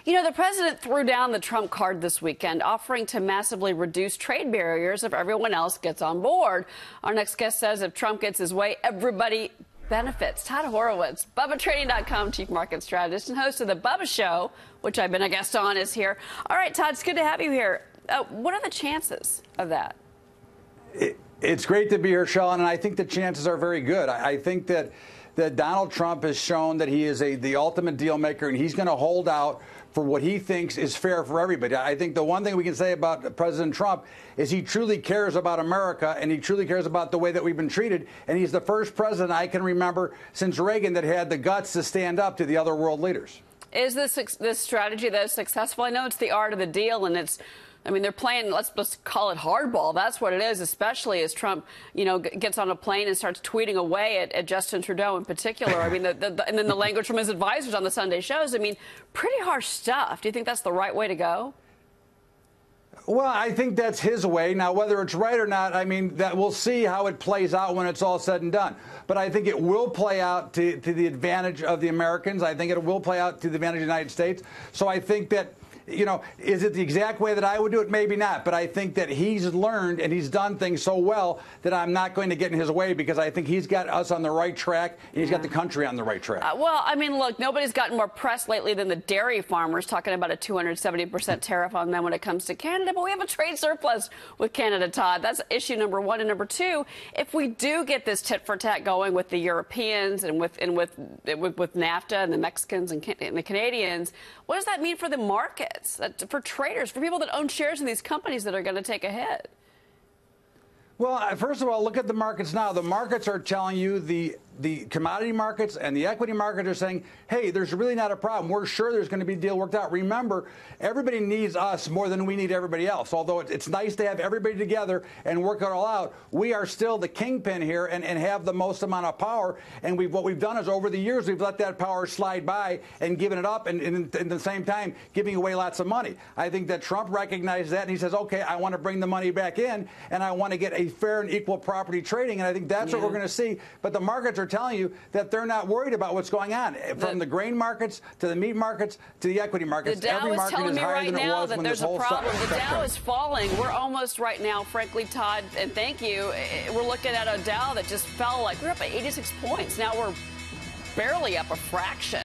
You know, the president threw down the Trump card this weekend, offering to massively reduce trade barriers if everyone else gets on board. Our next guest says if Trump gets his way, everybody benefits. Todd Horwitz, BubbaTrading.com chief market strategist and host of the Bubba Show, which I've been a guest on, is here. All right, Todd, it's good to have you here. What are the chances of that? It's great to be here, Sean, and I think the chances are very good. I think that Donald Trump has shown that he is the ultimate deal maker, and he's going to hold out for what he thinks is fair for everybody. I think the one thing we can say about President Trump is he truly cares about America, and he truly cares about the way that we've been treated. And he's the first president I can remember since Reagan that had the guts to stand up to the other world leaders. Is this strategy that is successful? I know it's the art of the deal, and I mean, they're playing, let's call it hardball. That's what it is, especially as Trump, you know, gets on a plane and starts tweeting away at Justin Trudeau in particular. I mean, and then the language from his advisors on the Sunday shows. I mean, pretty harsh stuff. Do you think that's the right way to go? Well, I think that's his way. Now, whether it's right or not, I mean, that we'll see how it plays out when it's all said and done. But I think it will play out to the advantage of the Americans. I think it will play out to the advantage of the United States. So I think that, you know, is it the exact way that I would do it? Maybe not. But I think that he's learned and he's done things so well that I'm not going to get in his way, because I think he's got us on the right track and he's got the country on the right track. Well, I mean, look, nobody's gotten more press lately than the dairy farmers talking about a 270% tariff on them when it comes to Canada. But we have a trade surplus with Canada, Todd. That's issue number one. And number two, if we do get this tit for tat going with the Europeans and with NAFTA and the Mexicans and the Canadians, what does that mean for the market? For traders, for people that own shares in these companies that are going to take a hit? Well, first of all, look at the markets now. The markets are telling you, the commodity markets and the equity markets are saying, hey, there's really not a problem. We're sure there's going to be a deal worked out. Remember, everybody needs us more than we need everybody else. Although it's nice to have everybody together and work it all out, we are still the kingpin here and have the most amount of power. And what we've done is over the years, we've let that power slide by and given it up, and at the same time, giving away lots of money. I think that Trump recognized that, and he says, okay, I want to bring the money back in, and I want to get a fair and equal property trading. And I think that's what we're going to see. But the markets are telling you that they're not worried about what's going on. From the grain markets to the meat markets to the equity markets, every market is higher than it was when this whole stuff. The Dow is falling. We're almost right now, frankly, Todd, and thank you, we're looking at a Dow that just fell, like, we're up at 86 points. Now we're barely up a fraction.